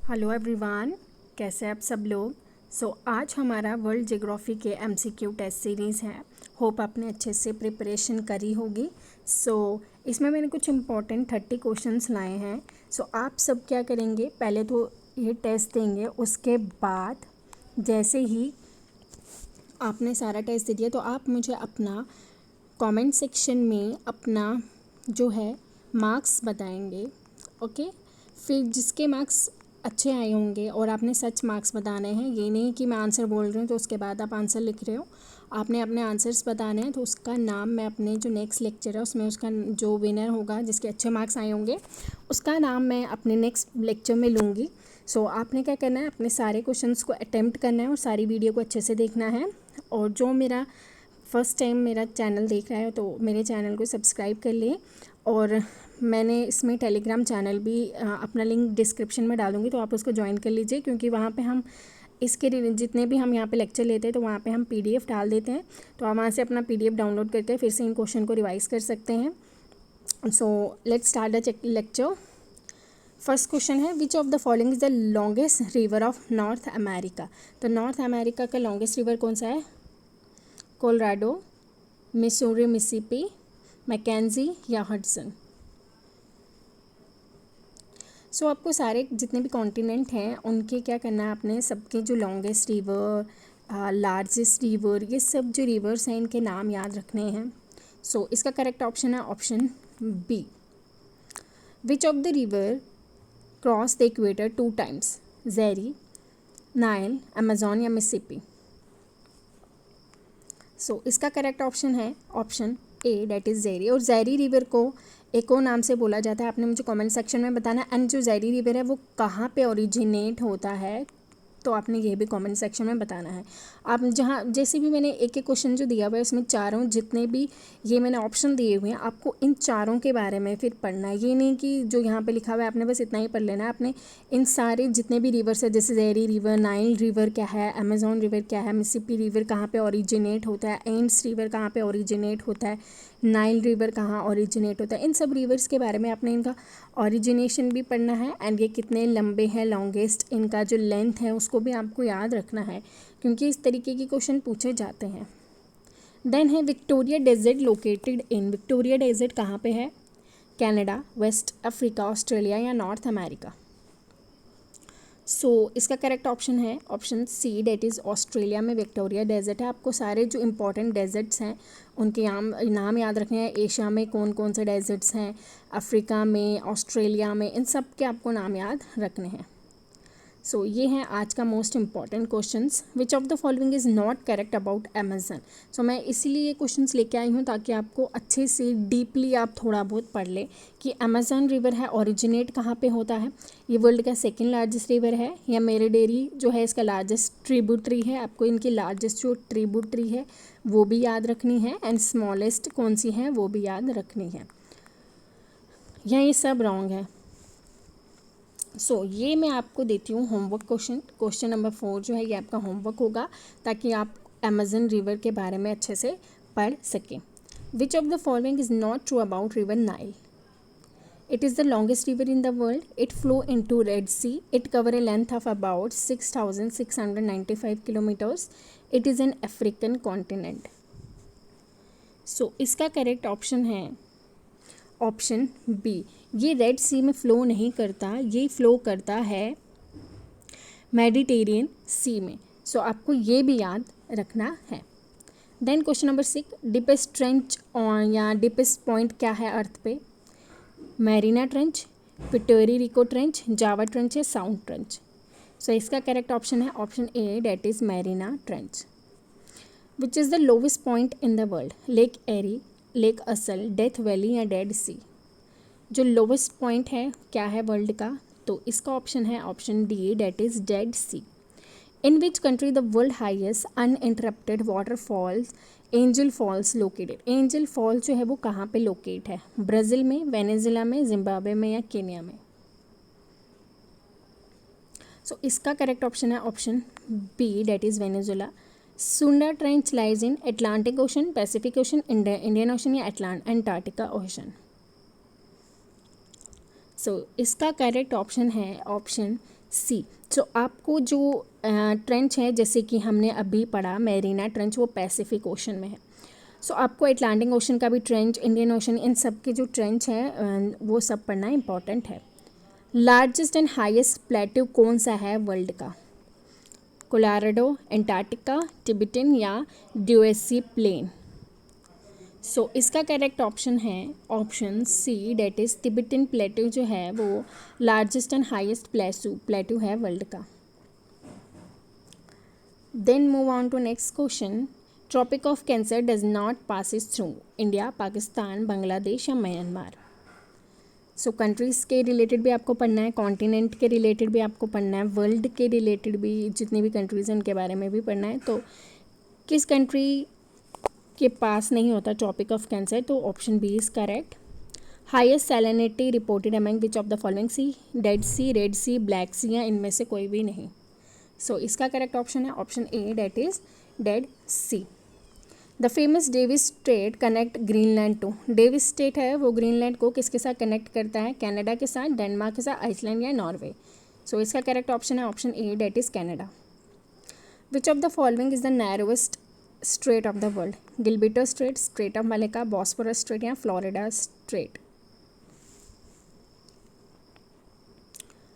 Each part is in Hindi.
हेलो एवरीवन, कैसे आप सब लोग। आज हमारा वर्ल्ड ज्योग्राफी के एमसीक्यू टेस्ट सीरीज़ है। होप आपने अच्छे से प्रिपरेशन करी होगी। इसमें मैंने कुछ इम्पोर्टेंट 30 क्वेश्चंस लाए हैं। आप सब क्या करेंगे, पहले तो ये टेस्ट देंगे, उसके बाद जैसे ही आपने सारा टेस्ट दे दिया तो आप मुझे अपना कमेंट सेक्शन में अपना जो है मार्क्स बताएंगे। ओके, फिर जिसके मार्क्स अच्छे आए होंगे और आपने सच मार्क्स बताने हैं, ये नहीं कि मैं आंसर बोल रही हूँ तो उसके बाद आप आंसर लिख रहे हो। आपने अपने आंसर्स बताने हैं तो उसका नाम मैं अपने जो नेक्स्ट लेक्चर है उसमें उसका जो विनर होगा जिसके अच्छे मार्क्स आए होंगे उसका नाम मैं अपने नेक्स्ट लेक्चर में लूँगी। आपने क्या करना है, अपने सारे क्वेश्चंस को अटेम्प्ट करना है और सारी वीडियो को अच्छे से देखना है। और जो मेरा फर्स्ट टाइम मेरा चैनल देख रहा है तो मेरे चैनल को सब्सक्राइब कर लिए। और मैंने इसमें टेलीग्राम चैनल भी अपना लिंक डिस्क्रिप्शन में डालूंगी, तो आप उसको ज्वाइन कर लीजिए, क्योंकि वहाँ पे हम इसके जितने भी हम यहाँ पे लेक्चर लेते हैं तो वहाँ पे हम पीडीएफ डाल देते हैं। तो आप वहाँ से अपना पीडीएफ डाउनलोड करके फिर से इन क्वेश्चन को रिवाइज कर सकते हैं। Let's start the lecture. First question है, which of the following is the longest river of North America. तो नॉर्थ अमेरिका का लॉन्गेस्ट रिवर कौन सा है? कोलोराडो, मिसूरी, मिसिसिपी, मैकेंजी या हडसन। आपको सारे जितने भी कॉन्टिनेंट हैं उनके क्या करना है, आपने सबके जो लॉन्गेस्ट रिवर, लार्जेस्ट रिवर, ये सब जो रिवर्स हैं इनके नाम याद रखने हैं। इसका करेक्ट ऑप्शन है option B. Which of the river cross the equator 2 times? Zaire, Nile, Amazon या मिसिसिपी। इसका करेक्ट ऑप्शन है option A, that is Zaire. और जेरी रिवर को एक और नाम से बोला जाता है, आपने मुझे कमेंट सेक्शन में बताना। एंड जो जेरी रिवर है वो कहाँ पे ओरिजिनेट होता है, तो आपने ये भी कमेंट सेक्शन में बताना है। आप जहाँ जैसे भी मैंने एक एक क्वेश्चन जो दिया हुआ है उसमें चारों जितने भी ये मैंने ऑप्शन दिए हुए हैं, आपको इन चारों के बारे में फिर पढ़ना है। ये नहीं कि जो यहाँ पे लिखा हुआ है आपने बस इतना ही पढ़ लेना है। आपने इन सारे जितने भी रिवर्स है, जैसे जेरी रिवर, नाइल रिवर क्या है, अमेजोन रिवर क्या है, मिसिसिपी रिवर कहाँ पे ओरिजिनेट होता है, एम्स रिवर कहाँ पे ओरिजिनेट होता है, नाइल रिवर कहाँ ओरिजिनेट होता है, इन सब रिवर्स के बारे में आपने इनका ओरिजिनेशन भी पढ़ना है। एंड ये कितने लंबे हैं, लॉन्गेस्ट इनका जो लेंथ है उसको भी आपको याद रखना है, क्योंकि इस तरीके के क्वेश्चन पूछे जाते हैं। देन है Victoria desert located in. Victoria desert कहाँ पे है? कनाडा, वेस्ट अफ्रीका, ऑस्ट्रेलिया या नॉर्थ अमेरिका। इसका करेक्ट ऑप्शन है option C, that is Australia में विक्टोरिया डेजर्ट है। आपको सारे जो इंपॉर्टेंट डेजर्ट्स हैं उनके नाम याद रखने हैं। एशिया में कौन कौन से डेजर्ट्स हैं, अफ्रीका में, ऑस्ट्रेलिया में, इन सब के आपको नाम याद रखने हैं। ये हैं आज का most important questions. Which of the following is not correct about Amazon. मैं इसीलिए ये क्वेश्चंस लेके आई हूँ ताकि आपको अच्छे से डीपली आप थोड़ा बहुत पढ़ लें कि अमेजन रिवर है ओरिजिनेट कहाँ पे होता है। ये वर्ल्ड का सेकेंड लार्जेस्ट रिवर है या मेरेडेरी जो है इसका लार्जेस्ट ट्रिब्यूटरी है। आपको इनकी लार्जेस्ट जो ट्रिब्यूटरी है वो भी याद रखनी है, एंड स्मॉलेस्ट कौन सी है वो भी याद रखनी है, या ये सब रॉन्ग है। ये मैं आपको देती हूँ होमवर्क क्वेश्चन नंबर 4 जो है ये आपका होमवर्क होगा, ताकि आप अमेजन रिवर के बारे में अच्छे से पढ़ सकें। विच of the following is not true about river Nile. It is the longest river in the world. It flow into Red Sea. It cover a length of about 6,695 kilometers. It is an African continent. इसका करेक्ट ऑप्शन है ऑप्शन बी। ये रेड सी में फ़्लो नहीं करता, ये फ़्लो करता है मेडिटेरियन सी में। आपको ये भी याद रखना है। Then question number 6, deepest trench on या डीपेस्ट पॉइंट क्या है अर्थ पे? मैरीना ट्रेंच, पिटोरी रिको ट्रेंच, जावा ट्रेंच या साउंड ट्रेंच। इसका करेक्ट ऑप्शन है option A, that is Mariana trench. Which is the lowest point in the world? Lake Erie, lake Assal, Death Valley या डेड सी। जो लोवेस्ट पॉइंट है क्या है वर्ल्ड का? तो इसका ऑप्शन है option D, that is dead sea. In which country the world highest uninterrupted waterfalls angel falls located. Angel fall जो है वो कहाँ पे लोकेट है? ब्राज़ील में, वेनेजुला में, जिम्बाब्वे में या केन्या में। इसका करेक्ट ऑप्शन है option B, that is Venezuela. Sunda trench lies in Atlantic ocean, Pacific ocean, Indian ocean या अंटार्कटिका ओशन। इसका करेक्ट ऑप्शन है ऑप्शन सी। तो आपको जो ट्रेंच है, जैसे कि हमने अभी पढ़ा मैरीना ट्रेंच, वो पैसिफिक ओशन में है। सो आपको अटलांटिक ओशन का भी ट्रेंच, इंडियन ओशन, इन सब के जो ट्रेंच हैं वो सब पढ़ना इंपॉर्टेंट है। लार्जेस्ट एंड हाईएस्ट प्लेट्यू कौन सा है वर्ल्ड का? कोलोराडो, एंटार्क्टिका, तिब्बतन या ड्यूएसी प्लेन? सो इसका करेक्ट ऑप्शन है option C, that is Tibetan plateau जो है वो लार्जेस्ट एंड हाईएस्ट प्लेट्यू है वर्ल्ड का। Then move on to next question. Tropic of cancer does not passes through India, Pakistan, Bangladesh या म्यांमार? सो कंट्रीज़ के रिलेटेड भी आपको पढ़ना है, कॉन्टिनेंट के रिलेटेड भी आपको पढ़ना है, वर्ल्ड के रिलेटेड भी जितनी भी कंट्रीज़ हैं उनके बारे में भी पढ़ना है। तो किस कंट्री के पास नहीं होता ट्रॉपिक ऑफ कैंसर? तो option B is correct. Highest salinity reported among which of the following sea? Dead Sea, Red Sea, Black Sea या इनमें से कोई भी नहीं? सो इसका करेक्ट ऑप्शन है option A, that is dead Sea. The famous Davis Strait connect Greenland to? Davis Strait है वो ग्रीनलैंड को किसके साथ कनेक्ट करता है? कनाडा के साथ, डेनमार्क के साथ, आइसलैंड या नॉर्वे? सो इसका करेक्ट ऑप्शन है option A, that is Canada. Which of the following is the narrowest strait of the world? गिलबिटो strait, strait of Malacca, Bosphorus strait या Florida strait?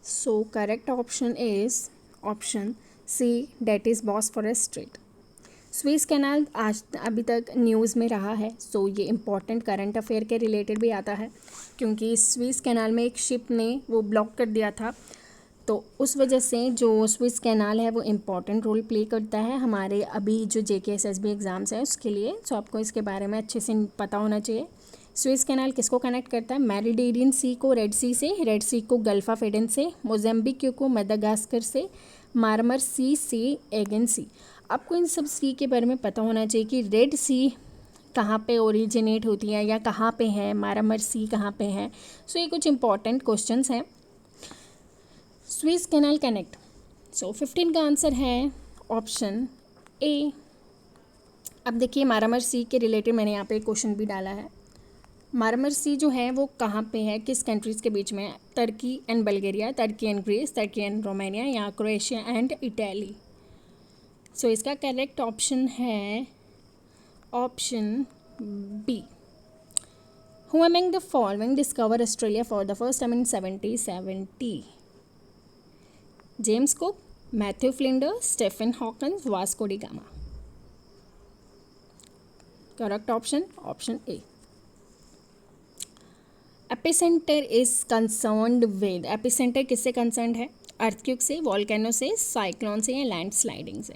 So correct option is option C, that is Bosphorus strait. Swiss canal आज अभी तक न्यूज़ में रहा है, सो ये इम्पॉर्टेंट करंट अफेयर के रिलेटेड भी आता है, क्योंकि स्विस कैनाल में एक शिप ने वो ब्लॉक कर दिया था, तो उस वजह से जो स्विस कैनाल है वो इम्पॉर्टेंट रोल प्ले करता है हमारे अभी जो JKSSB एग्ज़ाम्स है उसके लिए। सो आपको इसके बारे में अच्छे से पता होना चाहिए। स्विस कैनाल किसको कनेक्ट करता है? मेडिटेरियन सी को रेड सी से, रेड सी को गल्फ ऑफ एडन से, मोज़ेम्बिक को मदागास्कर से, मारमर सी से एगन सी। आपको इन सब सी के बारे में पता होना चाहिए कि रेड सी कहाँ पे ओरिजिनेट होती है या कहाँ पे है, मारामर सी कहाँ पे है। सो ये कुछ इंपॉर्टेंट क्वेश्चंस हैं। स्विस कैनाल कनेक्ट, सो 15 का आंसर है ऑप्शन ए। अब देखिए मारामर सी के रिलेटेड मैंने यहाँ पे क्वेश्चन भी डाला है। मारामर सी जो है वो कहाँ पे है, किस कंट्रीज़ के बीच में है? Turkey and Bulgaria, Turkey and Greece, Turkey and Romania या क्रोएशिया एंड इटली? सो इसका करेक्ट ऑप्शन है option B. Who among the following discover Australia for the first time in 1770? James Cook, Matthew Flinders, Stephen Hawkins, Vasco da Gama? Correct option option A. Epicenter is concerned with, epicenter किससे कंसर्न्ड है? अर्थक्वेक से, वॉल्केनो से, साइक्लोन से या लैंड स्लाइडिंग से?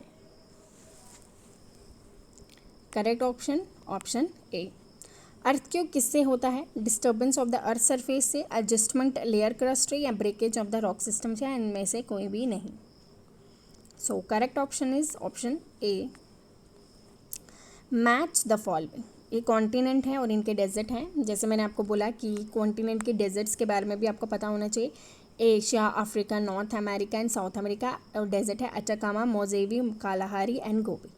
करेक्ट ऑप्शन ऑप्शन ए। अर्थक्वेक किससे होता है? Disturbance of the earth surface से, एडजस्टमेंट लेयर क्रस्ट से या breakage of the rock system से, इनमें से कोई भी नहीं? सो correct option is option A. Match the following, ये कॉन्टिनेंट है और इनके डेजर्ट हैं। जैसे मैंने आपको बोला कि कॉन्टिनेंट के डेजर्ट्स के बारे में भी आपको पता होना चाहिए। Asia, Africa, North America and South America. और डेजर्ट है Atacama, Mojave, Kalahari and Gobi.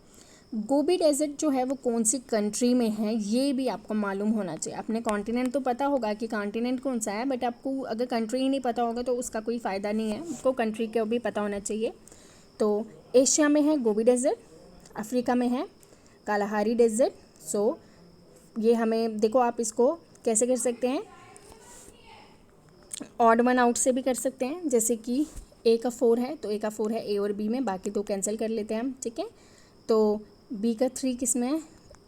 Gobi desert जो है वो कौन सी कंट्री में है ये भी आपको मालूम होना चाहिए। अपने कॉन्टिनेंट तो पता होगा कि कॉन्टिनेंट कौन सा है, बट आपको अगर कंट्री ही नहीं पता होगा तो उसका कोई फ़ायदा नहीं है, आपको कंट्री का भी पता होना चाहिए। तो एशिया में है गोबी डेजर्ट, अफ्रीका में है कालाहारी डेजर्ट। सो ये हमें देखो, आप इसको कैसे कर सकते हैं, ऑड वन आउट से भी कर सकते हैं। जैसे कि ए का 4 है तो ए का 4 है ए और बी में, बाकी दो कैंसिल कर लेते हैं हम, ठीक है। तो बी का 3 किस में है?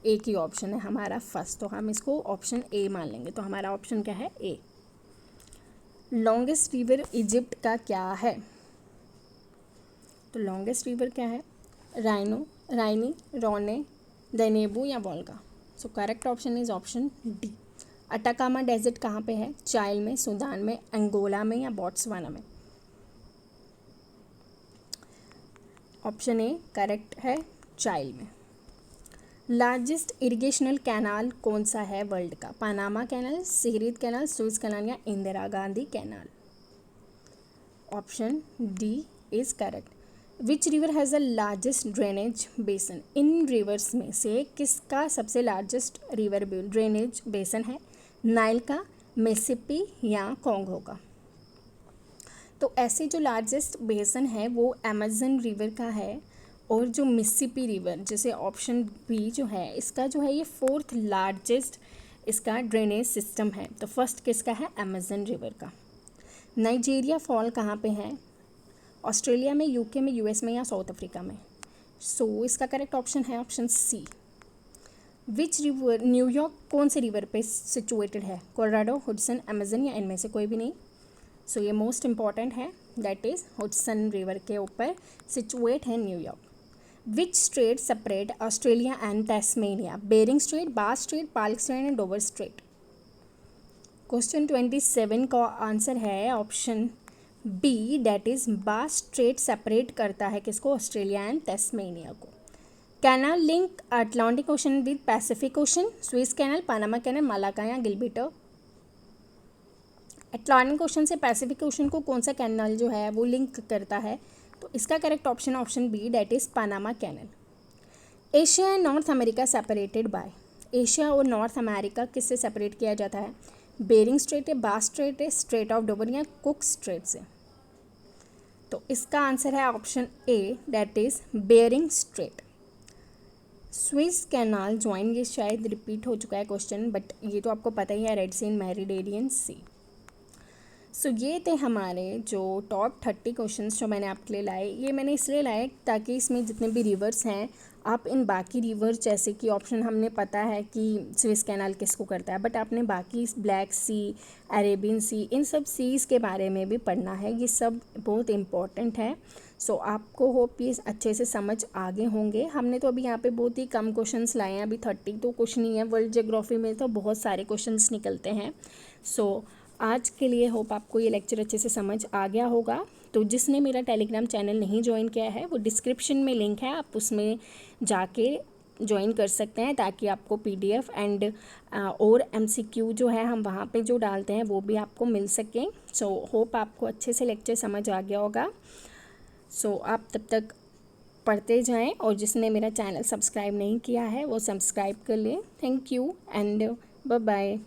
ए की ऑप्शन है हमारा फर्स्ट, तो हम इसको ऑप्शन ए मान लेंगे। तो हमारा ऑप्शन क्या है? ए। लॉन्गेस्ट रिवर इजिप्ट का क्या है? तो लॉन्गेस्ट रिवर क्या है? राइनो, राइनी, रोने, दनेबू या Volga? So correct option is option D. Atacama desert कहाँ पे है? चाइल में, सूडान में, अंगोला में या बोट्सवाना में? ऑप्शन ए करेक्ट है, चाइल में। लार्जेस्ट इरिगेशनल कैनाल कौन सा है वर्ल्ड का? Panama canal, series canal, Suez canal या Indira Gandhi canal? Option D is correct. Which river has the largest drainage basin? In reverse में से किसका सबसे लार्जेस्ट रिवर ड्रेनेज बेसन है? नाइल का, मिसिसिपी या कॉन्गो का? तो ऐसे जो लार्जेस्ट बेसन है वो अमेज़न रिवर का है, और जो मिसिसिपी रिवर जैसे ऑप्शन बी जो है इसका जो है ये 4th लार्जेस्ट इसका ड्रेनेज सिस्टम है। तो फर्स्ट किसका है? अमेज़न रिवर का। नाइजीरिया फॉल कहाँ पे है? ऑस्ट्रेलिया में, यूके में, यूएस में या साउथ अफ्रीका में? सो इसका करेक्ट ऑप्शन है option C. Which river, New York कौन से रिवर पे सिचुएटेड है? कोलोराडो, हुडसन, अमेज़न या इनमें से कोई भी नहीं? सो ये मोस्ट इम्पॉर्टेंट है, दैट इज़ हुडसन रिवर के ऊपर सिचुएट है New York. Which strait separate Australia and Tasmania? Bering strait, Bass strait, Palk strait and Dover strait. Question 27 का आंसर है option B, that is Bass strait separate करता है किसको? ऑस्ट्रेलिया एंड टैस्मेनिया को। Canal link Atlantic ocean with Pacific ocean? Swiss canal, Panama canal, Malacca या गिलबिट? अटलांटिक ओशन से पैसिफिक ओशन को कौन सा कैनाल जो है वो लिंक करता है? तो इसका correct option option B, that is Panama canal. Asia and north America separated by? Asia और नॉर्थ अमेरिका किससे सेपरेट किया जाता है? बेरिंग स्ट्रेट है, बास स्ट्रेट है, स्ट्रेट ऑफ डोवर या कुक स्ट्रेट से? तो इसका आंसर है option A, that is Bering strait. Swiss canal join, ये शायद रिपीट हो चुका है क्वेश्चन, बट ये तो आपको पता ही है, रेड सी एंड मेडिटेरियन सी। सो ये थे हमारे जो टॉप 30 क्वेश्चंस जो मैंने आपके लिए लाए। ये मैंने इसलिए लाए ताकि इसमें जितने भी रिवर्स हैं, आप इन बाकी रिवर्स जैसे कि ऑप्शन हमने पता है कि स्विस कैनाल किसको करता है, बट आपने बाकी ब्लैक सी, अरेबियन सी, इन सब सीज़ के बारे में भी पढ़ना है। ये सब बहुत इम्पॉर्टेंट है। सो आपको होप ये अच्छे से समझ आगे होंगे। हमने तो अभी यहाँ पे बहुत ही कम क्वेश्चंस लाए हैं, अभी 30 तो कुछ नहीं है। वर्ल्ड ज्योग्राफी में तो बहुत सारे क्वेश्चंस निकलते हैं। सो आज के लिए होप आपको ये लेक्चर अच्छे से समझ आ गया होगा। तो जिसने मेरा टेलीग्राम चैनल नहीं ज्वाइन किया है वो डिस्क्रिप्शन में लिंक है, आप उसमें जाके ज्वाइन कर सकते हैं, ताकि आपको PDF एंड और MCQ जो है हम वहाँ पे जो डालते हैं वो भी आपको मिल सकें। सो होप आपको अच्छे से लेक्चर समझ आ गया होगा। सो आप तब तक पढ़ते जाएं, और जिसने मेरा चैनल सब्सक्राइब नहीं किया है वो सब्सक्राइब कर लें। Thank you and bye bye.